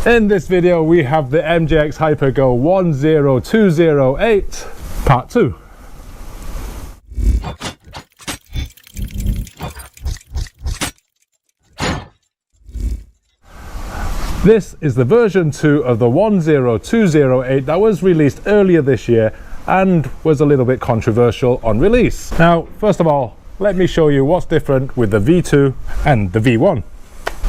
In this video we have the MJX Hyper Go 10208 Part 2. This is the version 2 of the 10208 that was released earlier this year and was a little bit controversial on release. Now, first of all, let me show you what's different with the V2 and the V1.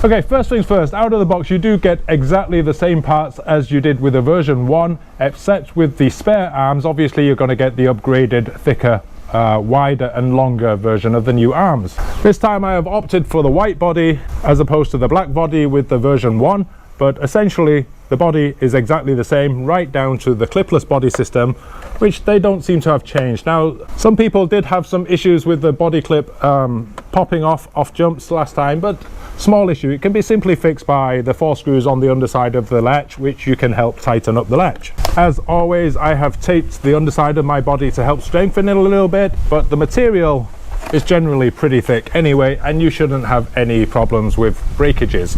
Okay, first things first, out of the box you do get exactly the same parts as you did with the version 1, except with the spare arms. Obviously you're going to get the upgraded, thicker, wider and longer version of the new arms. This time I have opted for the white body as opposed to the black body with the version 1, but essentially the body is exactly the same, right down to the clipless body system, which they don't seem to have changed. Now, some people did have some issues with the body clip popping off jumps last time, but small issue. It can be simply fixed by the 4 screws on the underside of the latch, which you can help tighten up the latch. As always, I have taped the underside of my body to help strengthen it a little bit, but the material is generally pretty thick anyway, and you shouldn't have any problems with breakages.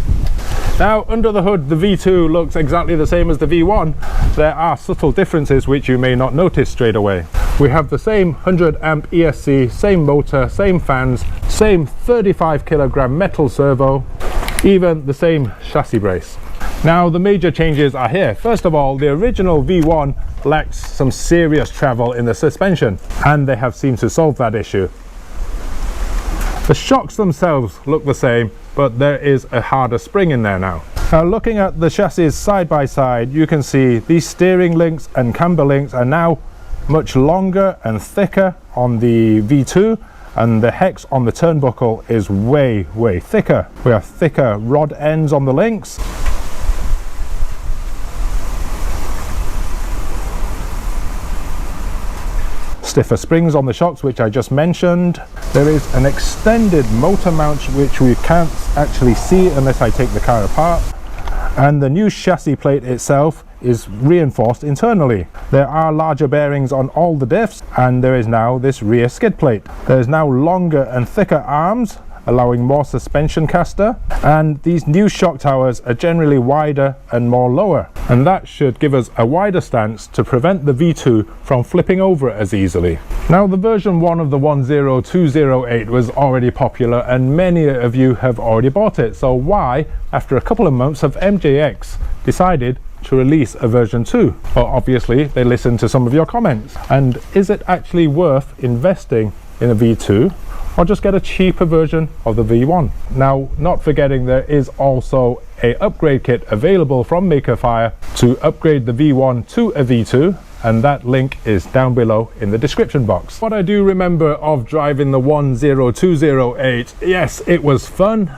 Now, under the hood, the V2 looks exactly the same as the V1. There are subtle differences which you may not notice straight away. We have the same 100 amp ESC, same motor, same fans, same 35 kilogram metal servo, even the same chassis brace. Now, the major changes are here. First of all, the original V1 lacks some serious travel in the suspension, and they have seemed to solve that issue. The shocks themselves look the same, but there is a harder spring in there now. Now, looking at the chassis side by side, you can see these steering links and camber links are now much longer and thicker on the V2, and the hex on the turnbuckle is way thicker. We have thicker rod ends on the links. Stiffer springs on the shocks, which I just mentioned. There is an extended motor mount which we can't actually see unless I take the car apart, and the new chassis plate itself is reinforced internally. There are larger bearings on all the diffs, and there is now this rear skid plate. There is now longer and thicker arms, allowing more suspension caster, and these new shock towers are generally wider and more lower, and that should give us a wider stance to prevent the V2 from flipping over as easily. Now, the version 1 of the 10208 was already popular and many of you have already bought it, so why, after a couple of months, have MJX decided to release a version 2? Well, obviously they listened to some of your comments. And is it actually worth investing in a V2 or just get a cheaper version of the V1? Now, not forgetting there is also a upgrade kit available from Mjxrc to upgrade the V1 to a V2, and that link is down below in the description box. What I do remember of driving the 10208, yes, it was fun.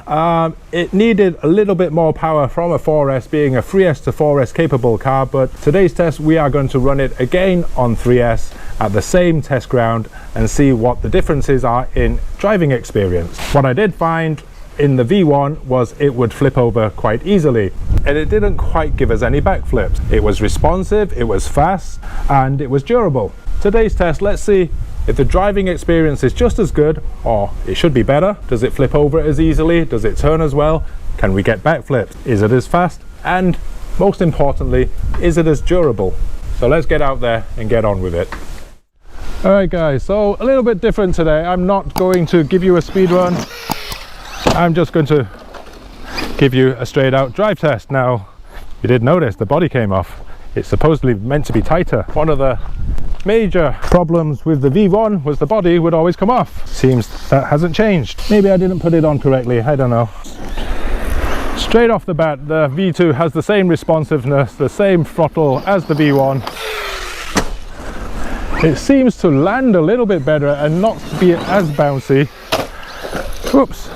It needed a little bit more power from a 4S, being a 3S to 4S capable car, but today's test we are going to run it again on 3S at the same test ground and see what the differences are in driving experience. What I did find in the V1 was it would flip over quite easily, and it didn't quite give us any backflips. It was responsive, it was fast, and it was durable. Today's test, let's see if the driving experience is just as good, or it should be better. Does it flip over as easily? Does it turn as well? Can we get backflips? Is it as fast? And most importantly, is it as durable? So let's get out there and get on with it. Alright guys, so a little bit different today. I'm not going to give you a speed run. I'm just going to give you a straight out drive test. Now, you did notice the body came off. It's supposedly meant to be tighter. One of the major problems with the V1 was the body would always come off. Seems that hasn't changed. Maybe I didn't put it on correctly, I don't know. Straight off the bat, the V2 has the same responsiveness, the same throttle as the V1. It seems to land a little bit better and not be as bouncy. Whoops.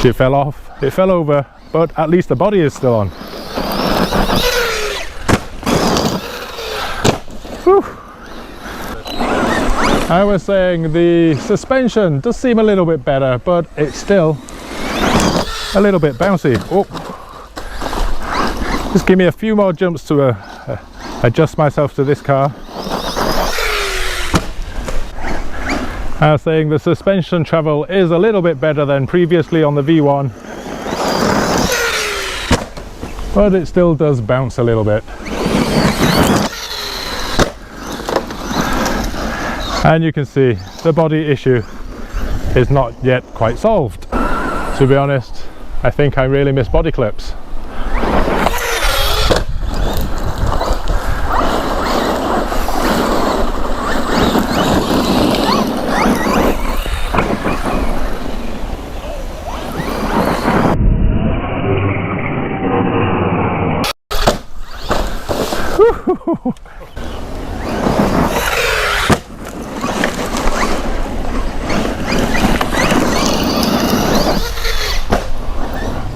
It fell off, it fell over, but at least the body is still on. Whew. I was saying the suspension does seem a little bit better, but it's still a little bit bouncy. Oh. Just give me a few more jumps to adjust myself to this car. I was saying the suspension travel is a little bit better than previously on the V1. but it still does bounce a little bit. And you can see the body issue is not yet quite solved. To be honest, I think I really miss body clips.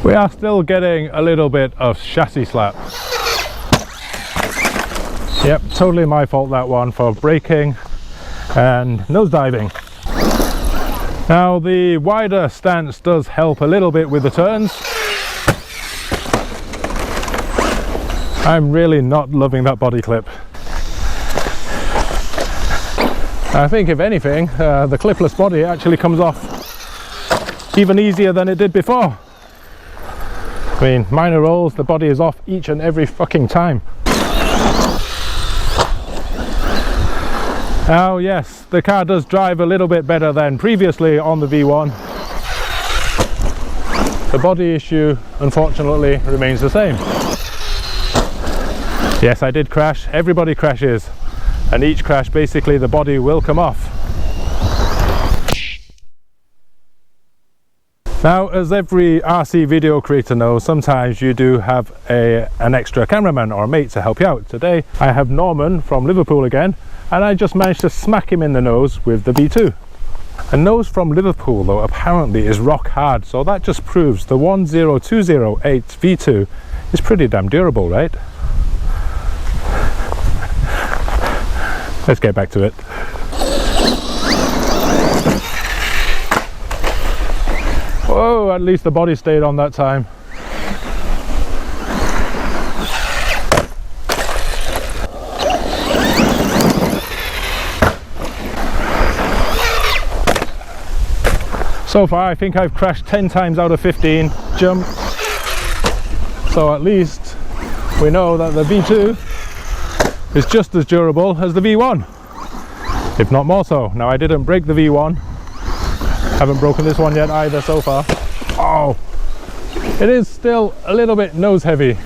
We are still getting a little bit of chassis slap. Yep, totally my fault, that one, for braking and nosediving. Now the wider stance does help a little bit with the turns. I'm really not loving that body clip. I think if anything, the clipless body actually comes off even easier than it did before. I mean, minor rolls, the body is off each and every fucking time. Oh yes, the car does drive a little bit better than previously on the V1. The body issue, unfortunately, remains the same. Yes, I did crash. Everybody crashes. And each crash, basically, the body will come off. Now, as every RC video creator knows, sometimes you do have an extra cameraman or a mate to help you out. Today, I have Norman from Liverpool again, and I just managed to smack him in the nose with the V2. A nose from Liverpool, though, apparently is rock hard, so that just proves the 10208 V2 is pretty damn durable, right? Let's get back to it. Whoa, at least the body stayed on that time. So far, I think I've crashed 10 times out of 15, jumped. So at least we know that the V2 is just as durable as the V1, if not more so. Now, I didn't break the V1. Haven't broken this one yet either so far. Oh, it is still a little bit nose heavy.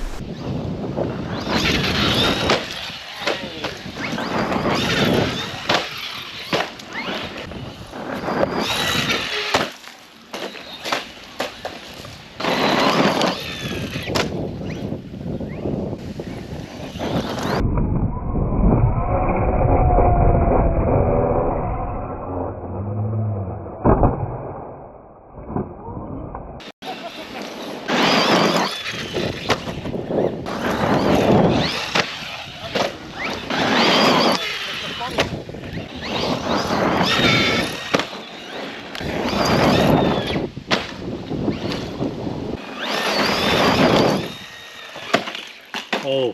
Oh,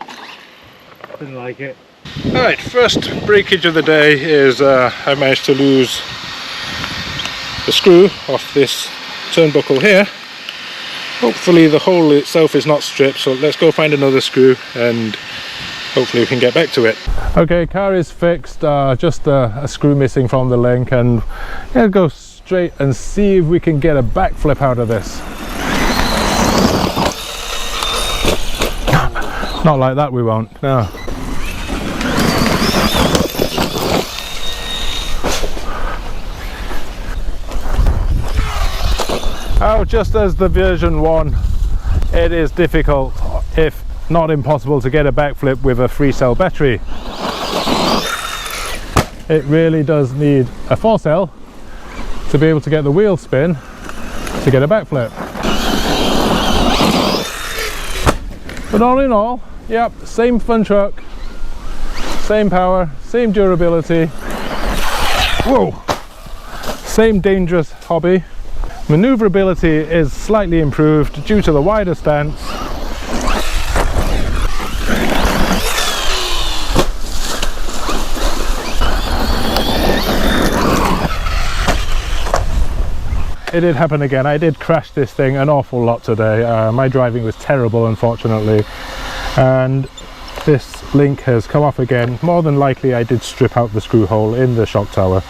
didn't like it. Alright, first breakage of the day is I managed to lose the screw off this turnbuckle here. Hopefully the hole itself is not stripped, so let's go find another screw and hopefully we can get back to it. Okay, car is fixed, just a screw missing from the link, and let's go straight and see if we can get a backflip out of this. Not like that, we won't, no. Oh, just as the version 1, it is difficult, if not impossible, to get a backflip with a 3-cell battery. It really does need a 4-cell to be able to get the wheel spin to get a backflip. But all in all, yep, same fun truck, same power, same durability, whoa, same dangerous hobby. Maneuverability is slightly improved due to the wider stance. it did happen again. I did crash this thing an awful lot today. My driving was terrible, unfortunately, and this link has come off again. More than likely I did strip out the screw hole in the shock tower.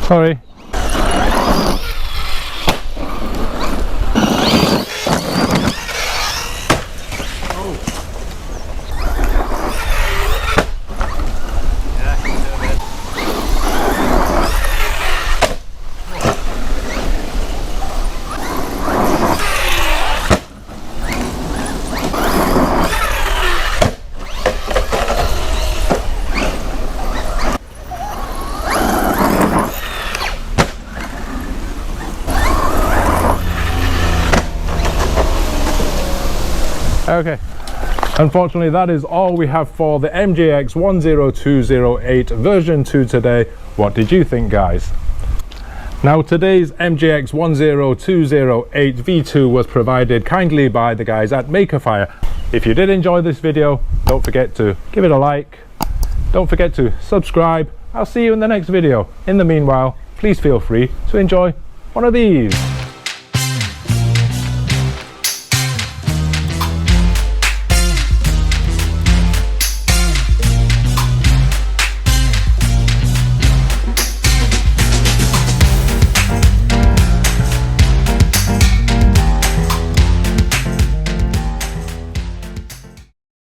Sorry. Okay, unfortunately that is all we have for the MJX 10208 version 2 today. What did you think, guys? Now, today's MJX 10208 V2 was provided kindly by the guys at Mjxrc. If you did enjoy this video, don't forget to give it a like, don't forget to subscribe. I'll see you in the next video. In the meanwhile, please feel free to enjoy one of these.